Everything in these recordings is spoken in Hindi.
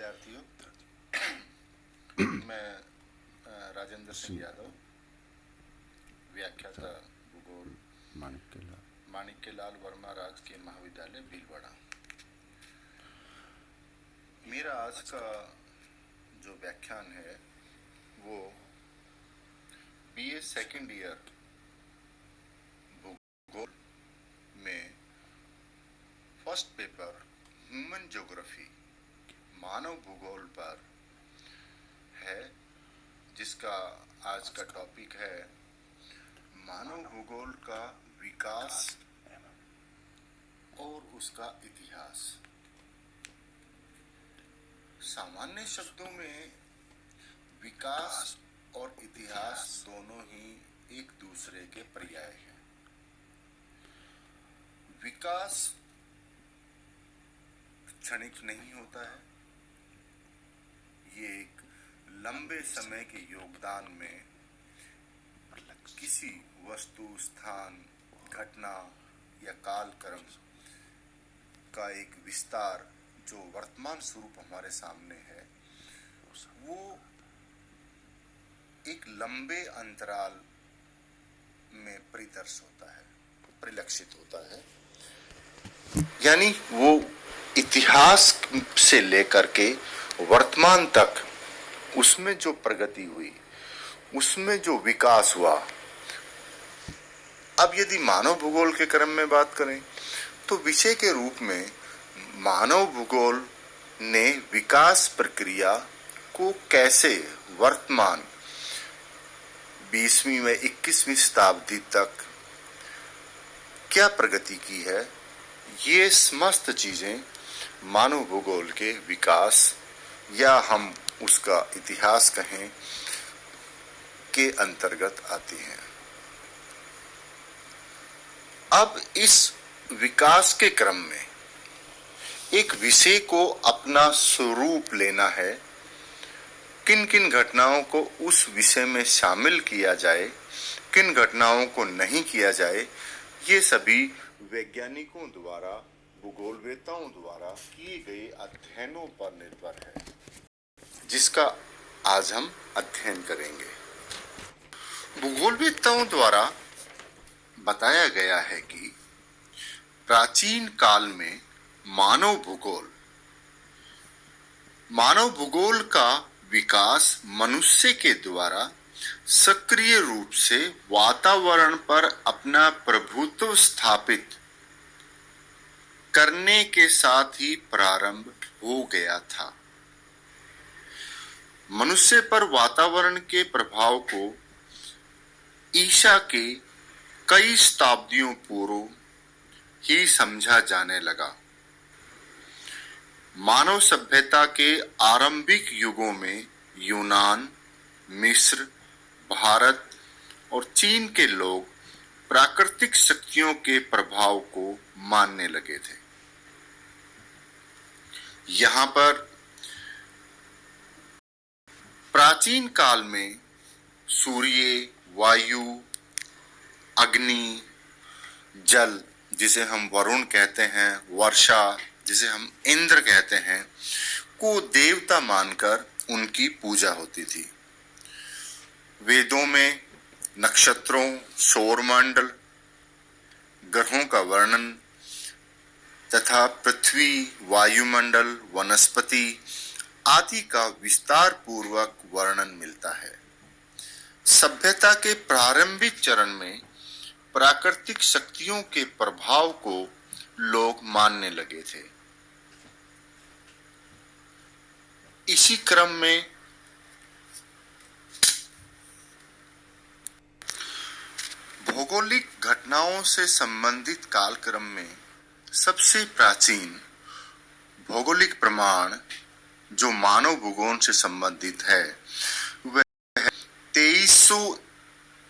विद्यार्थियों, मैं राजेंद्र सिंह यादव, व्याख्याता भूगोल, माणिक्यलाल वर्मा राजकीय महाविद्यालय भीलवाड़ा। मेरा आज का जो व्याख्यान है वो बीए सेकेंड ईयर भूगोल में फर्स्ट पेपर ह्यूमन ज्योग्राफी मानव भूगोल पर है, जिसका आज का टॉपिक है मानव भूगोल का विकास और उसका इतिहास। सामान्य शब्दों में विकास और इतिहास दोनों ही एक दूसरे के पर्याय हैं। विकास क्षणिक नहीं होता है, ये एक लंबे समय के योगदान में किसी वस्तु, स्थान, घटना या कालक्रम का एक विस्तार जो वर्तमान स्वरूप हमारे सामने है, वो एक लंबे अंतराल में परिदर्श होता है, परिलक्षित होता है। यानी वो इतिहास से लेकर के वर्तमान तक उसमें जो प्रगति हुई, उसमें जो विकास हुआ। अब यदि मानव भूगोल के क्रम में बात करें तो विषय के रूप में मानव भूगोल ने विकास प्रक्रिया को कैसे वर्तमान 20वीं व 21वीं शताब्दी तक क्या प्रगति की है, ये समस्त चीजें मानव भूगोल के विकास या हम उसका इतिहास कहें के अंतर्गत आती हैं। अब इस विकास के क्रम में एक विषय को अपना स्वरूप लेना है, किन किन घटनाओं को उस विषय में शामिल किया जाए, किन घटनाओं को नहीं किया जाए, ये सभी वैज्ञानिकों द्वारा, भूगोलवेत्ताओं द्वारा किए गए अध्ययनों पर निर्भर है, जिसका आज हम अध्ययन करेंगे। भूगोलवेत्ताओं द्वारा बताया गया है कि प्राचीन काल में मानव भूगोल का विकास मनुष्य के द्वारा सक्रिय रूप से वातावरण पर अपना प्रभुत्व स्थापित करने के साथ ही प्रारंभ हो गया था। मनुष्य पर वातावरण के प्रभाव को ईसा के कई शताब्दियों पूर्व ही समझा जाने लगा। मानव सभ्यता के आरंभिक युगों में यूनान, मिस्र, भारत और चीन के लोग प्राकृतिक शक्तियों के प्रभाव को मानने लगे थे। यहाँ पर प्राचीन काल में सूर्य, वायु, अग्नि, जल जिसे हम वरुण कहते हैं, वर्षा जिसे हम इंद्र कहते हैं, को देवता मानकर उनकी पूजा होती थी। वेदों में नक्षत्रों, सौरमंडल, ग्रहों का वर्णन तथा पृथ्वी, वायुमंडल, वनस्पति आदि का विस्तार पूर्वक वर्णन मिलता है। सभ्यता के प्रारंभिक चरण में प्राकृतिक शक्तियों के प्रभाव को लोग मानने लगे थे। इसी क्रम में भौगोलिक घटनाओं से संबंधित कालक्रम में सबसे प्राचीन भौगोलिक प्रमाण जो मानव भूगोल से संबंधित है वह 2300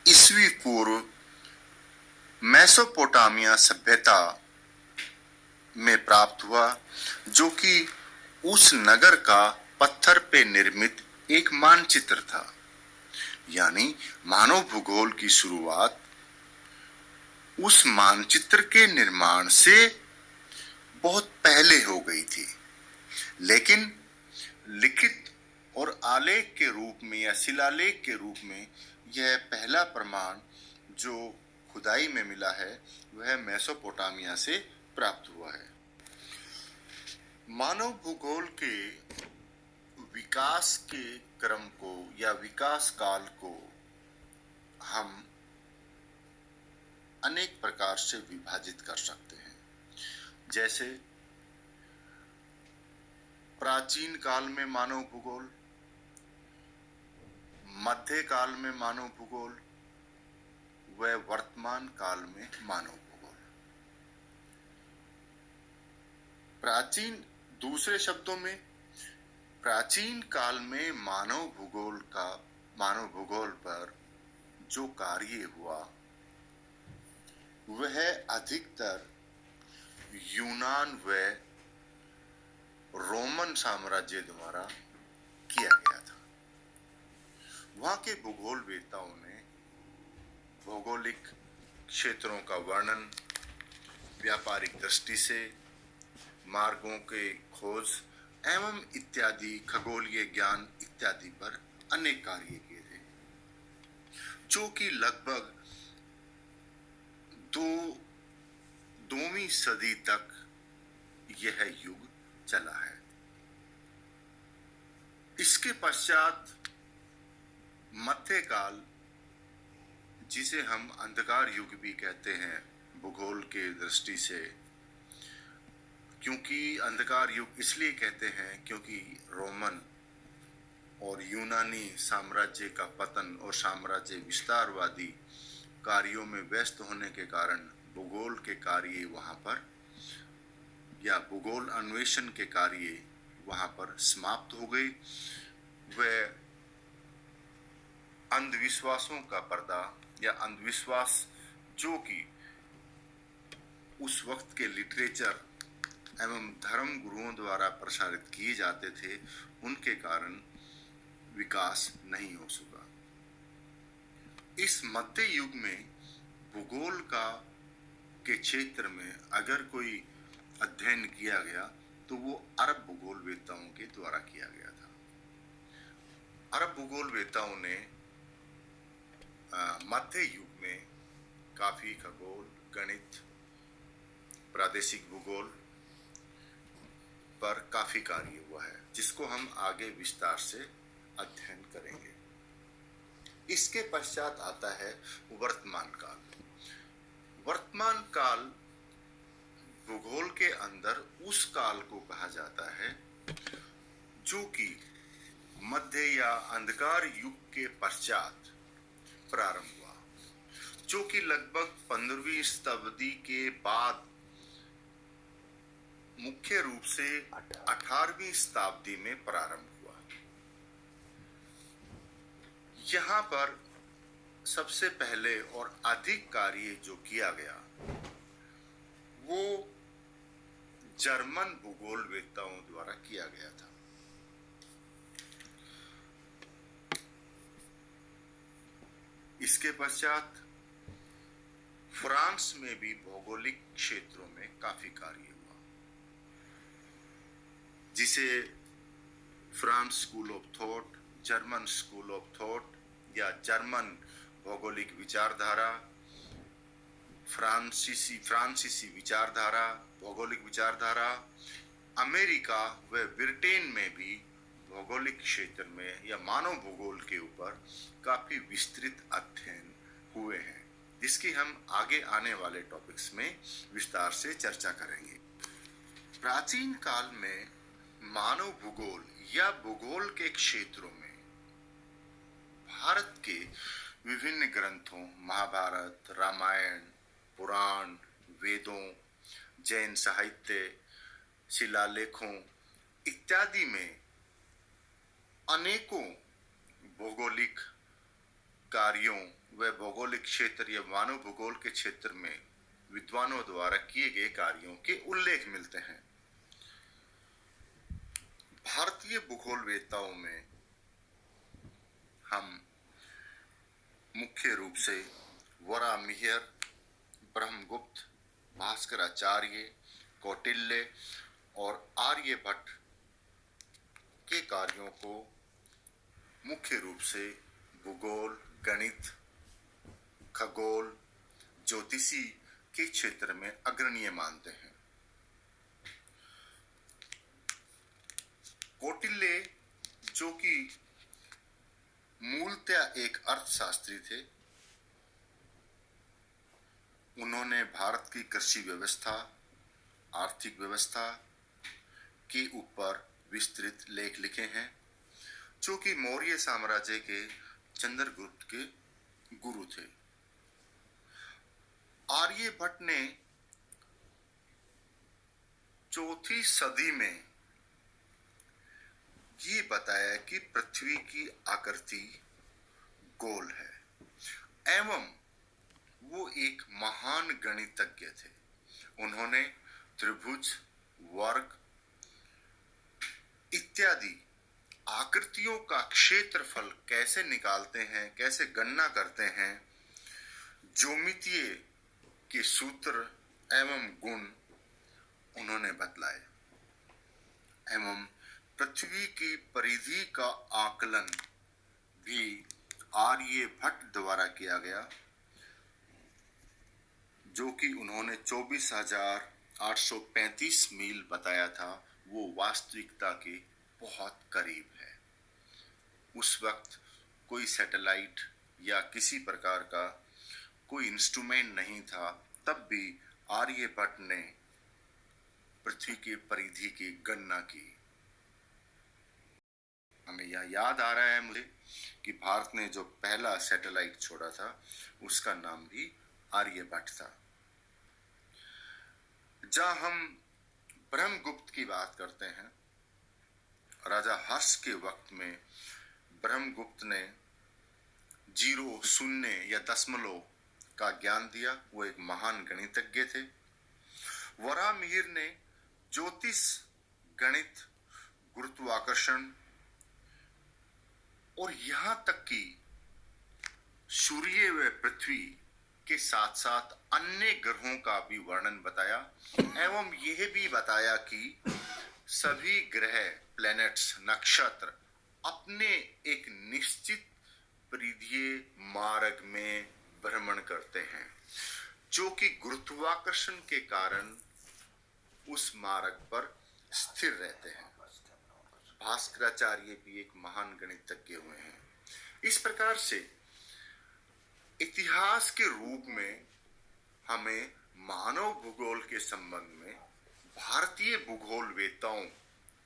ईस्वी पूर्व मेसोपोटामिया सभ्यता में प्राप्त हुआ, जो कि उस नगर का पत्थर पे निर्मित एक मानचित्र था। यानी मानव भूगोल की शुरुआत उस मानचित्र के निर्माण से बहुत पहले हो गई थी। लेकिन लिखित और आलेख के रूप में या शिलालेख के रूप में यह पहला प्रमाण जो खुदाई में मिला है वह मेसोपोटामिया से प्राप्त हुआ है। मानव भूगोल के विकास के क्रम को या विकास काल को हम अनेक प्रकार से विभाजित कर सकते हैं। जैसे प्राचीन काल में मानव भूगोल, मध्य काल में मानव भूगोल व वर्तमान काल में मानव भूगोल। प्राचीन, दूसरे शब्दों में प्राचीन काल में मानव भूगोल पर जो कार्य हुआ वह अधिकतर यूनान व रोमन साम्राज्य द्वारा किया गया था। वहां के भूगोलवेत्ताओं ने भौगोलिक क्षेत्रों का वर्णन, व्यापारिक दृष्टि से मार्गों के खोज एवं इत्यादि, खगोलीय ज्ञान इत्यादि पर अनेक कार्य किए थे, जो कि लगभग दोवीं सदी तक यह युग चला है। इसके पश्चात मध्यकाल, जिसे हम अंधकार युग भी कहते हैं भूगोल के दृष्टि से, क्योंकि अंधकार युग इसलिए कहते हैं क्योंकि रोमन और यूनानी साम्राज्य का पतन और साम्राज्य विस्तारवादी कार्यों में व्यस्त होने के कारण भूगोल के कार्य वहां पर या भूगोल अन्वेषण के कार्य वहां पर समाप्त हो गए। वह अंधविश्वासों का पर्दा या अंधविश्वास जो कि उस वक्त के लिटरेचर एवं धर्म गुरुओं द्वारा प्रसारित किए जाते थे, उनके कारण विकास नहीं हो सका। इस मध्य युग में भूगोल के क्षेत्र में अगर कोई अध्ययन किया गया तो वो अरब भूगोलवेत्ताओं के द्वारा किया गया था। अरब भूगोलवेत्ताओं ने मध्य युग में काफी खगोल, गणित, प्रादेशिक भूगोल पर काफी कार्य हुआ है, जिसको हम आगे विस्तार से अध्ययन करेंगे। इसके पश्चात आता है वर्तमान काल। वर्तमान काल भूगोल के अंदर उस काल को कहा जाता है जो कि मध्य या अंधकार युग के पश्चात प्रारंभ हुआ, जो कि लगभग 15वीं शताब्दी के बाद मुख्य रूप से 18वीं शताब्दी में प्रारंभ हुआ। यहाँ पर सबसे पहले और अधिक कार्य जो किया गया वो जर्मन भूगोलवेत्ताओं द्वारा किया गया था। इसके पश्चात फ्रांस में भी भौगोलिक क्षेत्रों में काफी कार्य हुआ, जिसे France school of thought, German school of thought या जर्मन भौगोलिक विचारधारा, फ्रांसीसी विचारधारा, भौगोलिक विचारधारा, अमेरिका व ब्रिटेन में भी भौगोलिक क्षेत्र में या मानव भूगोल के ऊपर काफी विस्तृत अध्ययन हुए हैं, जिसकी हम आगे आने वाले टॉपिक्स में विस्तार से चर्चा करेंगे। प्राचीन काल में मानव भूगोल या भूगोल के क्षेत्रों में भारत के विभिन्न ग्रंथों, महाभारत, रामायण, पुराण, वेदों, जैन साहित्य, शिलालेखों इत्यादि में अनेकों भौगोलिक कार्यों व भौगोलिक क्षेत्र या मानव भूगोल के क्षेत्र में विद्वानों द्वारा किए गए कार्यों के उल्लेख मिलते हैं। भारतीय भूगोलवेत्ताओं में हम मुख्य रूप से वराहमिहिर, ब्रह्मगुप्त, भास्कराचार्य, कौटिल्य और आर्यभट्ट के कार्यों को मुख्य रूप से भूगोल, गणित, खगोल, ज्योतिषी के क्षेत्र में अग्रणीय मानते हैं। कौटिल्य, जो कि मूलतः एक अर्थशास्त्री थे, उन्होंने भारत की कृषि व्यवस्था, आर्थिक व्यवस्था के ऊपर विस्तृत लेख लिखे हैं, जो कि मौर्य साम्राज्य के चंद्रगुप्त के गुरु थे। आर्यभट्ट ने चौथी सदी में ये बताया कि पृथ्वी की आकृति गोल है एवं वो एक महान गणितज्ञ थे। उन्होंने त्रिभुज, वर्ग इत्यादि आकृतियों का क्षेत्रफल कैसे निकालते हैं, कैसे गणना करते हैं, ज्योमितीय के सूत्र एवं गुण उन्होंने बतलाए एवं पृथ्वी की परिधि का आकलन भी आर्यभट्ट द्वारा किया गया, जो कि उन्होंने 24,835 मील बताया था। वो वास्तविकता के बहुत करीब है। उस वक्त कोई सैटेलाइट या किसी प्रकार का कोई इंस्ट्रूमेंट नहीं था, तब भी आर्यभट्ट ने पृथ्वी की परिधि की गणना की। हमें यह याद आ रहा है मुझे कि भारत ने जो पहला सैटेलाइट छोड़ा था उसका नाम भी आर्यभट्ट था। जहां हम ब्रह्मगुप्त की बात करते हैं, राजा हर्ष के वक्त में ब्रह्मगुप्त ने जीरो, शून्य या दशमलव का ज्ञान दिया। वो एक महान गणितज्ञ थे। वराहमिहिर ने ज्योतिष, गणित, गुरुत्वाकर्षण और यहां तक कि सूर्य व पृथ्वी के साथ साथ अन्य ग्रहों का भी वर्णन बताया एवं यह भी बताया कि सभी ग्रह, प्लैनेट्स, नक्षत्र अपने एक निश्चित परिधीय मार्ग में भ्रमण करते हैं, जो कि गुरुत्वाकर्षण के कारण उस मार्ग पर स्थिर रहते हैं। भास्कराचार्य भी एक महान गणितज्ञ हुए हैं। इस प्रकार से इतिहास के रूप में हमें मानव भूगोल के संबंध में भारतीय भूगोलवेत्ताओं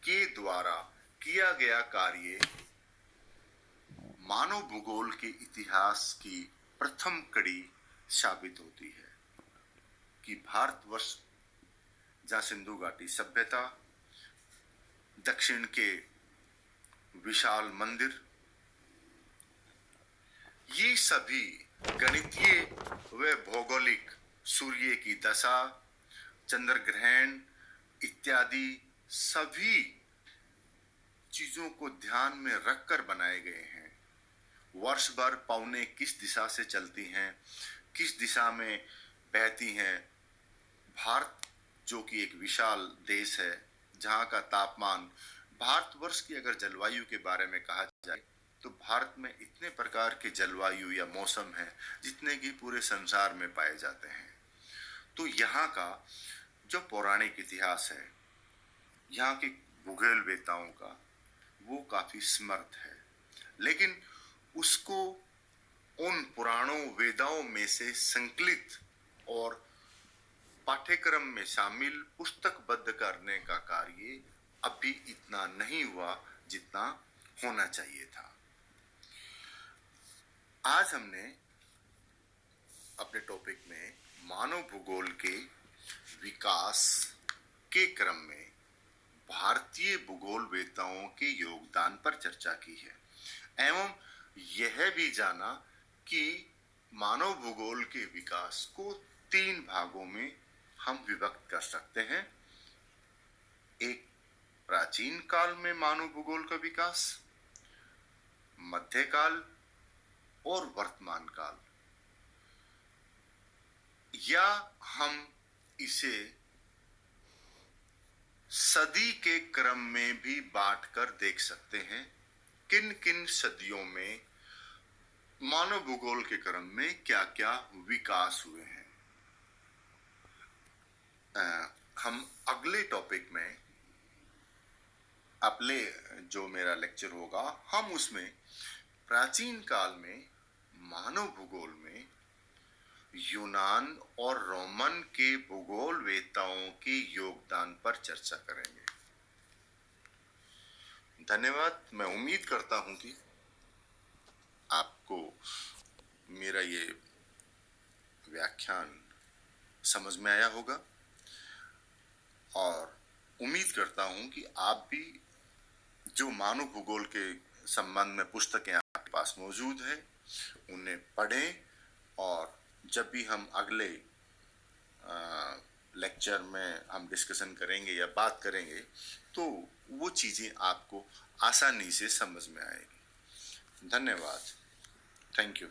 के द्वारा किया गया कार्य मानव भूगोल के इतिहास की प्रथम कड़ी साबित होती है कि भारतवर्ष, जहां सिंधु घाटी सभ्यता, दक्षिण के विशाल मंदिर, ये सभी गणितीय व भौगोलिक, सूर्य की दशा, चंद्र ग्रहण इत्यादि सभी चीजों को ध्यान में रखकर बनाए गए हैं। वर्ष भर पवनें किस दिशा से चलती हैं, किस दिशा में बहती हैं। भारत, जो कि एक विशाल देश है, जहां का तापमान, भारतवर्ष की अगर जलवायु के बारे में कहा जाए तो भारत में इतने प्रकार के जलवायु या मौसम हैं जितने कि पूरे संसार में पाए जाते हैं। तो यहाँ का जो पौराणिक इतिहास है, यहाँ के भूगोलवेत्ताओं का, वो काफी समर्थ है, लेकिन उसको उन पुराणों, वेदाओं में से संकलित और पाठ्यक्रम में शामिल, पुस्तकबद्ध करने का कार्य अभी इतना नहीं हुआ जितना होना चाहिए था। आज हमने अपने टॉपिक में मानव भूगोल के विकास के क्रम में भारतीय भूगोलवेत्ताओं के योगदान पर चर्चा की है एवं यह भी जाना कि मानव भूगोल के विकास को 3 भागों में हम विभक्त कर सकते हैं। एक, प्राचीन काल में मानव भूगोल का विकास, मध्यकाल और वर्तमान काल, या हम इसे सदी के क्रम में भी बांटकर देख सकते हैं किन किन सदियों में मानव भूगोल के क्रम में क्या क्या विकास हुए हैं। हम अगले टॉपिक में, अगले जो मेरा लेक्चर होगा, हम उसमें प्राचीन काल में मानव भूगोल में यूनान और रोमन के भूगोल वेताओं के योगदान पर चर्चा करेंगे। धन्यवाद। मैं उम्मीद करता हूं कि आपको मेरा ये व्याख्यान समझ में आया होगा और उम्मीद करता हूं कि आप भी जो मानव भूगोल के संबंध में पुस्तकें आपके पास मौजूद है उन्हें पढ़ें और जब भी हम अगले लेक्चर में हम डिस्कशन करेंगे या बात करेंगे तो वो चीज़ें आपको आसानी से समझ में आएगी। धन्यवाद। Thank you.